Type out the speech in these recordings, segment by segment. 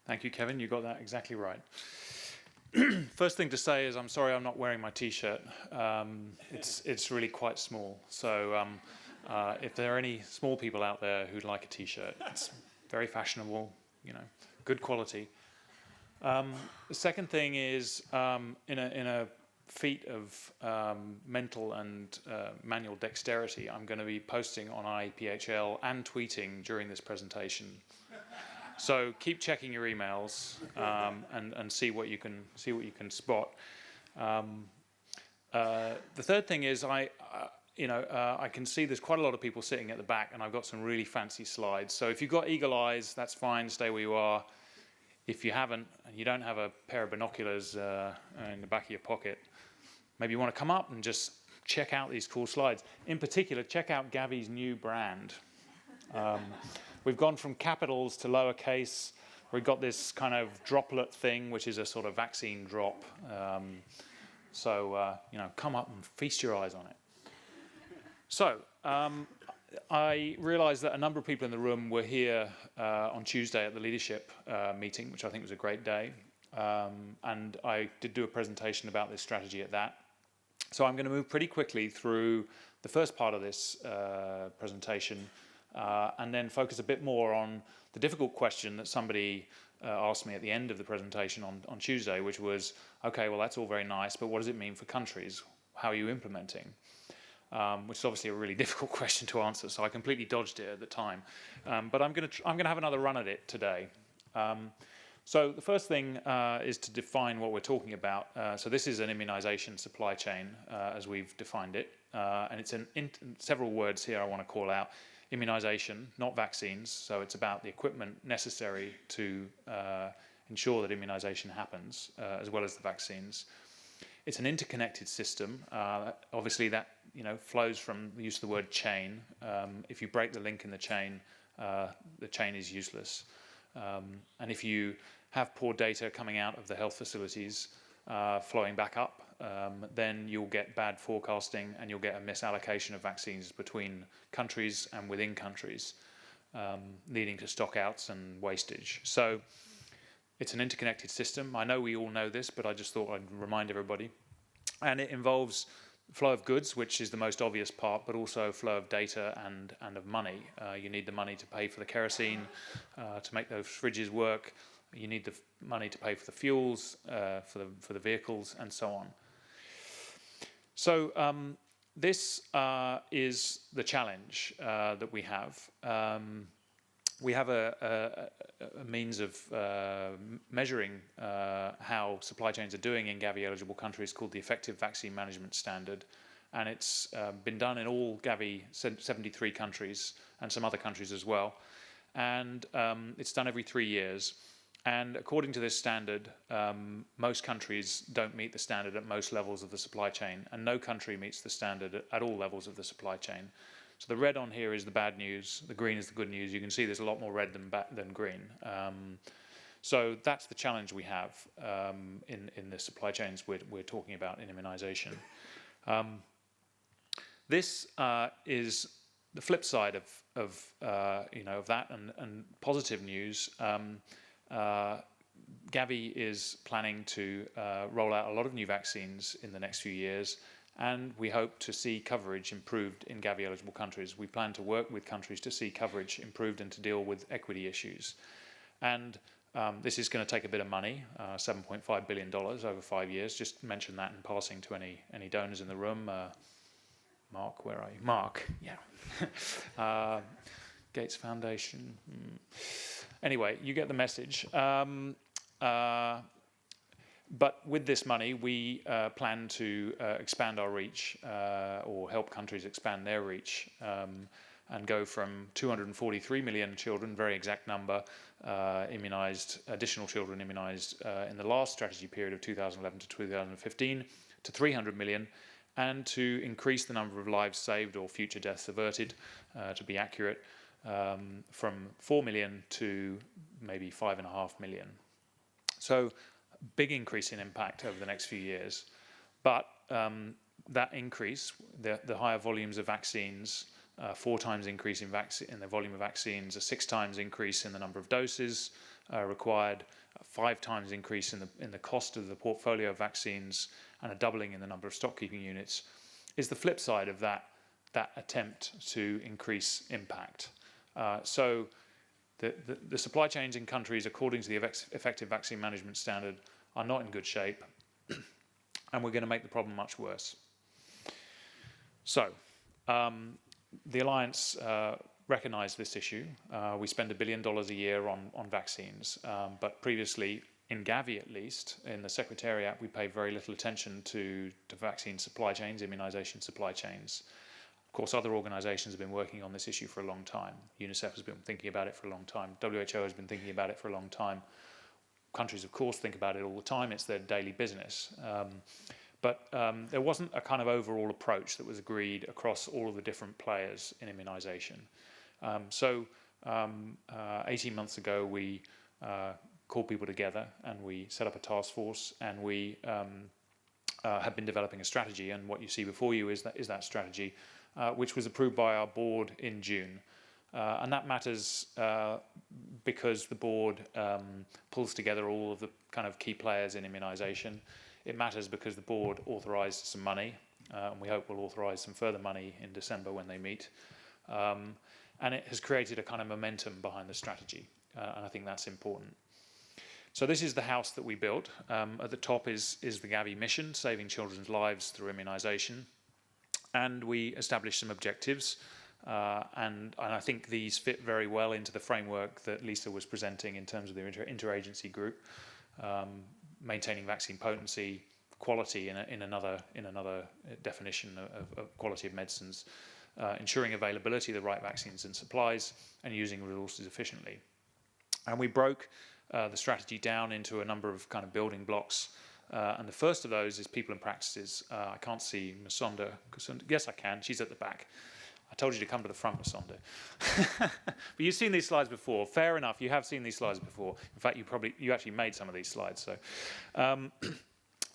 Thank you, Kevin. You got that exactly right. First thing to say is I'm sorry I'm not wearing my T-shirt. It's really quite small. So if there are any small people out there who'd like a T-shirt, it's very fashionable, good quality. The second thing is in a feat of mental and manual dexterity, I'm going to be posting on IEPHL and tweeting during this presentation. So keep checking your emails and see what you can spot. The third thing is I can see there's quite a lot of people sitting at the back, and I've got some really fancy slides. So if you've got eagle eyes, that's fine. Stay where you are. If you haven't, and you don't have a pair of binoculars in the back of your pocket, maybe you want to come up and just check out these cool slides. In particular, check out Gavi's new brand. We've gone from capitals to lowercase. We've got this kind of droplet thing, which is a sort of vaccine drop. Come up and feast your eyes on it. So, I realized that a number of people in the room were here on Tuesday at the leadership meeting, which I think was a great day. And I did do a presentation about this strategy at that. So I'm going to move pretty quickly through the first part of this presentation and then focus a bit more on the difficult question that somebody asked me at the end of the presentation on Tuesday, which was, okay, well, that's all very nice, but what does it mean for countries? How are you implementing? Which is obviously a really difficult question to answer, so I completely dodged it at the time. But I'm going to have another run at it today. So the first thing is to define what we're talking about. So this is an immunization supply chain, as we've defined it, and it's in several words here I want to call out. Immunization, not vaccines, so it's about the equipment necessary to ensure that immunization happens, as well as the vaccines. It's an interconnected system. Obviously, that flows from the use of the word chain. If you break the link in the chain is useless. And if you have poor data coming out of the health facilities flowing back up, then you'll get bad forecasting and you'll get a misallocation of vaccines between countries and within countries, leading to stockouts and wastage. So it's an interconnected system. I know we all know this, but I just thought I'd remind everybody. And it involves flow of goods, which is the most obvious part, but also flow of data and of money. You need the money to pay for the kerosene, to make those fridges work. You need the money to pay for the fuels, for the vehicles, and so on. So this is the challenge that we have. We have a means of measuring how supply chains are doing in Gavi-eligible countries called the Effective Vaccine Management Standard. And it's been done in all Gavi 73 countries and some other countries as well. And it's done every 3 years. And according to this standard, most countries don't meet the standard at most levels of the supply chain, and no country meets the standard at all levels of the supply chain. So the red on here is the bad news, the green is the good news. You can see there's a lot more red than green. So that's the challenge we have in the supply chains we're talking about in immunization. This is the flip side of that and positive news. Gavi is planning to roll out a lot of new vaccines in the next few years, and we hope to see coverage improved in Gavi-eligible countries. We plan to work with countries to see coverage improved and to deal with equity issues. And this is going to take a bit of money, $7.5 billion over 5 years. Just mention that in passing to any donors in the room. Mark, where are you? Mark, yeah. Gates Foundation. Anyway, you get the message. But with this money, we plan to expand our reach or help countries expand their reach and go from 243 million children, very exact number, additional children immunized in the last strategy period of 2011 to 2015 to 300 million, and to increase the number of lives saved or future deaths averted, to be accurate, from 4 million to maybe 5.5 million. So big increase in impact over the next few years. But that increase, the higher volumes of vaccines, 4 times increase in the volume of vaccines, a 6 times increase in the number of doses, required a 5 times increase in the cost of the portfolio of vaccines and a doubling in the number of stock keeping units, is the flip side of that attempt to increase impact. So the supply chains in countries, according to the effective vaccine management standard, are not in good shape, and we're going to make the problem much worse. So the Alliance recognised this issue. We spend $1 billion a year on vaccines, but previously, in Gavi at least, in the Secretariat, we paid very little attention to vaccine supply chains, immunisation supply chains. Of course, other organisations have been working on this issue for a long time. UNICEF has been thinking about it for a long time. WHO has been thinking about it for a long time. Countries, of course, think about it all the time. It's their daily business. But there wasn't a kind of overall approach that was agreed across all of the different players in immunisation. 18 months ago, we called people together and we set up a task force, and we have been developing a strategy. And what you see before you is that strategy, which was approved by our board in June. And that matters because the board pulls together all of the kind of key players in immunisation. It matters because the board authorised some money, and we hope will authorise some further money in December when they meet. And it has created a kind of momentum behind the strategy, and I think that's important. So this is the house that we built. At the top is the Gavi mission, saving children's lives through immunisation. And we established some objectives, and I think these fit very well into the framework that Lisa was presenting in terms of the interagency group, maintaining vaccine potency, quality in another definition of quality of medicines, ensuring availability of the right vaccines and supplies, and using resources efficiently. And we broke the strategy down into a number of kind of building blocks. And the first of those is people and practices. I can't see Masonda. Yes, I can. She's at the back. I told you to come to the front, Masonda. But you've seen these slides before. Fair enough, you have seen these slides before. In fact, you actually made some of these slides. So,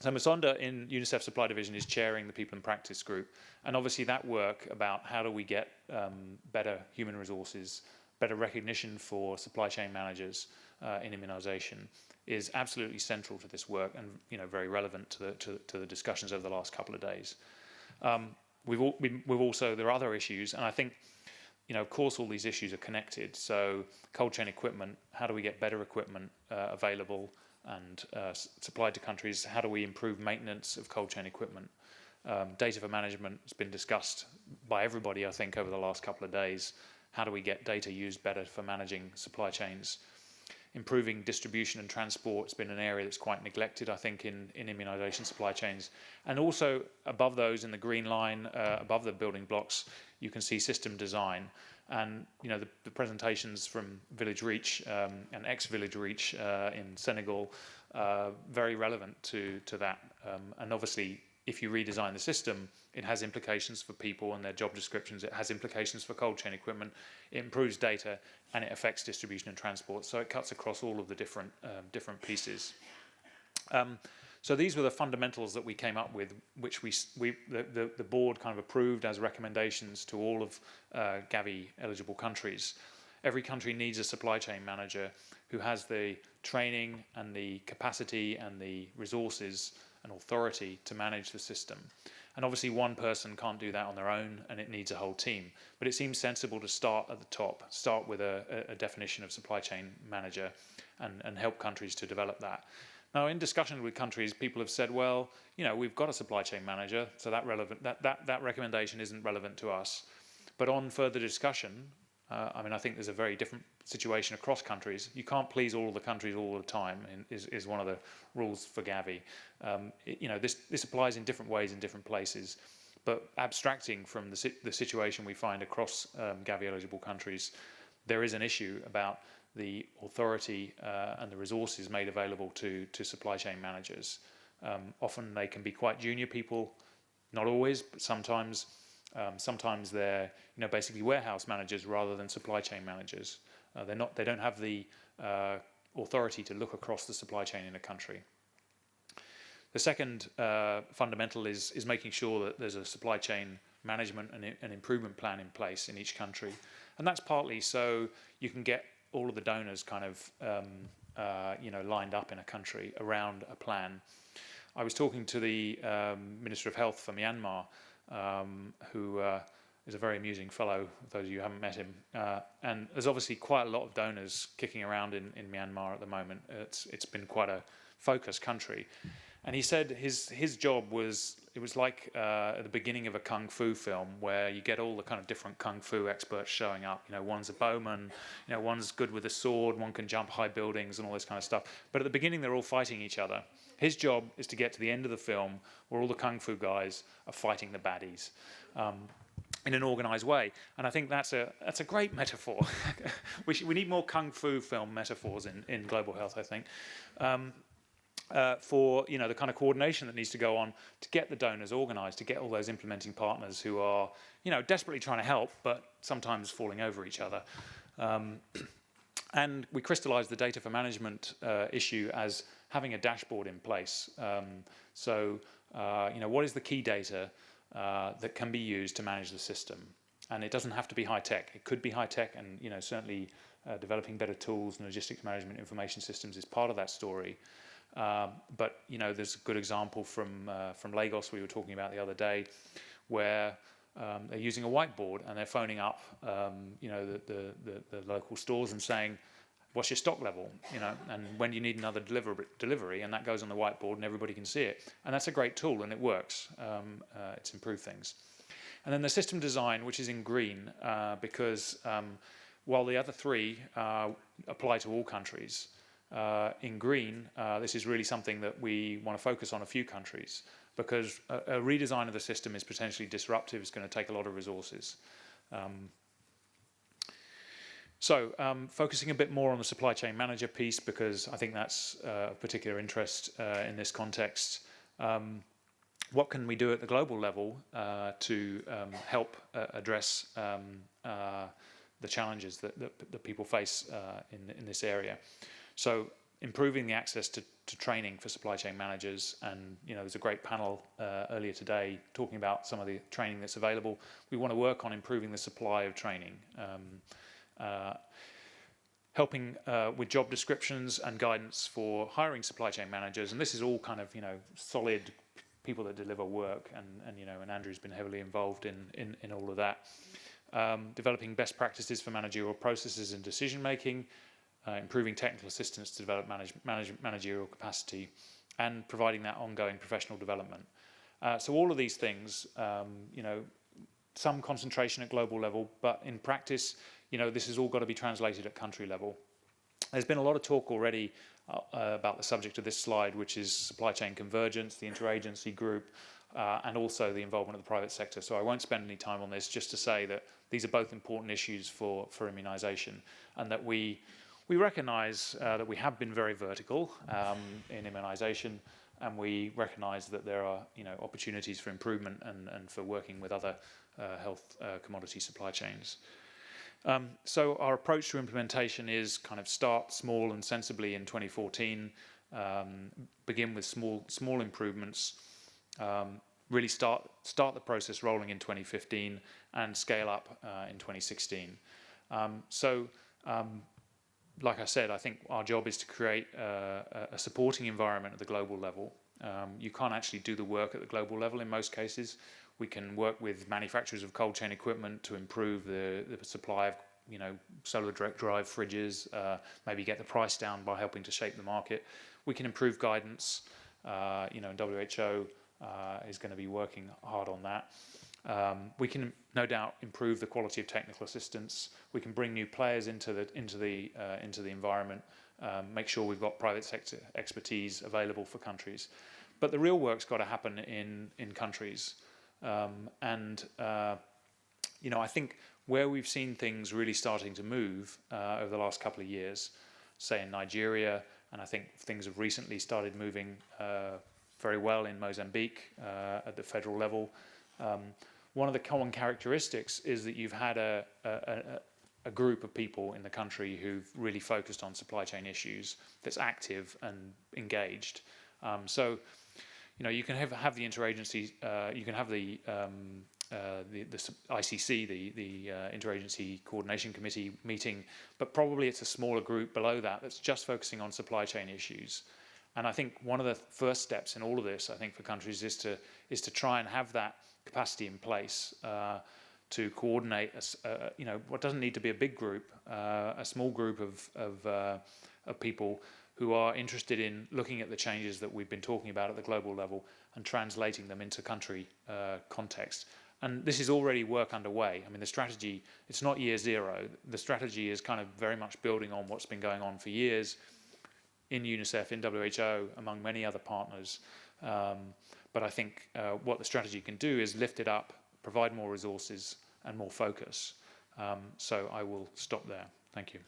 so Masonda in UNICEF Supply Division is chairing the people and practice group. And obviously that work about how do we get better human resources, better recognition for supply chain managers in immunisation is absolutely central to this work, and very relevant to the discussions over the last couple of days. We've also, there are other issues, and I think of course all these issues are connected. So cold chain equipment, how do we get better equipment available and supplied to countries? How do we improve maintenance of cold chain equipment? Data for management has been discussed by everybody, I think, over the last couple of days. How do we get data used better for managing supply chains? Improving distribution and transport has been an area that's quite neglected, I think, in immunisation supply chains. And also above those, in the green line, above the building blocks, you can see system design. And the presentations from Village Reach and ex-Village Reach in Senegal very relevant to that. And obviously, if you redesign the system, it has implications for people and their job descriptions. It has implications for cold chain equipment. It improves data, and it affects distribution and transport. So it cuts across all of the different pieces. So these were the fundamentals that we came up with, which the board kind of approved as recommendations to all of Gavi eligible countries. Every country needs a supply chain manager who has the training and the capacity and the resources and authority to manage the system. And obviously one person can't do that on their own, and it needs a whole team. But it seems sensible to start at the top, start with a definition of supply chain manager and help countries to develop that. Now, in discussion with countries, people have said, well, we've got a supply chain manager, so that recommendation isn't relevant to us. But on further discussion, I think there's a very different situation across countries. You can't please all the countries all the time, is one of the rules for Gavi. This applies in different ways in different places, but abstracting from the situation we find across Gavi-eligible countries, there is an issue about the authority and the resources made available to supply chain managers. Often they can be quite junior people, not always, but sometimes. Sometimes they're basically warehouse managers rather than supply chain managers. They don't have the authority to look across the supply chain in a country. The second fundamental is making sure that there's a supply chain management and an improvement plan in place in each country, and that's partly so you can get all of the donors kind of lined up in a country around a plan. I was talking to the Minister of Health for Myanmar, who is a very amusing fellow, for those of you who haven't met him. And there's obviously quite a lot of donors kicking around in Myanmar at the moment. It's been quite a focused country. And he said his job was, it was like at the beginning of a kung fu film where you get all the kind of different kung fu experts showing up. One's a bowman, one's good with a sword, one can jump high buildings and all this kind of stuff. But at the beginning, they're all fighting each other. His job is to get to the end of the film where all the kung fu guys are fighting the baddies in an organised way. And I think that's a great metaphor. we need more kung fu film metaphors in global health, I think. For the kind of coordination that needs to go on to get the donors organised, to get all those implementing partners who are desperately trying to help but sometimes falling over each other. And we crystallised the data for management issue as having a dashboard in place. What is the key data that can be used to manage the system? And it doesn't have to be high tech. It could be high tech, and certainly developing better tools and logistics management information systems is part of that story. But there's a good example from Lagos we were talking about the other day, where they're using a whiteboard and they're phoning up the local stores and saying, what's your stock level, and when do you need another delivery, and that goes on the whiteboard and everybody can see it. And that's a great tool and it works. It's improved things. And then the system design, which is in green, because while the other three apply to all countries, in green, this is really something that we want to focus on a few countries, because a redesign of the system is potentially disruptive. It's going to take a lot of resources. Focusing a bit more on the supply chain manager piece, because I think that's of particular interest in this context. What can we do at the global level to help address the challenges that people face in this area? So improving the access to training for supply chain managers, and there's a great panel earlier today talking about some of the training that's available. We want to work on improving the supply of training, helping with job descriptions and guidance for hiring supply chain managers, and this is all kind of solid people that deliver work, and Andrew's been heavily involved in all of that. Developing best practices for managerial processes and decision making. Improving technical assistance to develop managerial capacity, and providing that ongoing professional development. So all of these things, some concentration at global level, but in practice, this has all got to be translated at country level. There's been a lot of talk already about the subject of this slide, which is supply chain convergence, the interagency group, and also the involvement of the private sector. So I won't spend any time on this, just to say that these are both important issues for immunisation, and that we recognise that we have been very vertical in immunisation, and we recognise that there are opportunities for improvement and for working with other health commodity supply chains. So our approach to implementation is kind of start small and sensibly in 2014, begin with small improvements, really start the process rolling in 2015, and scale up in 2016. Like I said, I think our job is to create a supporting environment at the global level. You can't actually do the work at the global level in most cases. We can work with manufacturers of cold chain equipment to improve the supply of solar direct drive fridges, maybe get the price down by helping to shape the market. We can improve guidance. WHO is going to be working hard on that. We can no doubt improve the quality of technical assistance. We can bring new players into the environment, make sure we've got private sector expertise available for countries. But the real work's got to happen in countries. I think where we've seen things really starting to move over the last couple of years, say in Nigeria, and I think things have recently started moving very well in Mozambique at the federal level. One of the common characteristics is that you've had a group of people in the country who've really focused on supply chain issues, that's active and engaged. You can have the interagency, you can have the ICC, the Interagency Coordination Committee meeting, but probably it's a smaller group below that that's just focusing on supply chain issues. And I think one of the first steps in all of this, I think, for countries is to try and have that capacity in place to coordinate. What doesn't need to be a big group, a small group of people who are interested in looking at the changes that we've been talking about at the global level and translating them into country context. And this is already work underway. I mean, the strategy, it's not year zero. The strategy is kind of very much building on what's been going on for years in UNICEF, in WHO, among many other partners. But I think what the strategy can do is lift it up, provide more resources and more focus. So I will stop there. Thank you.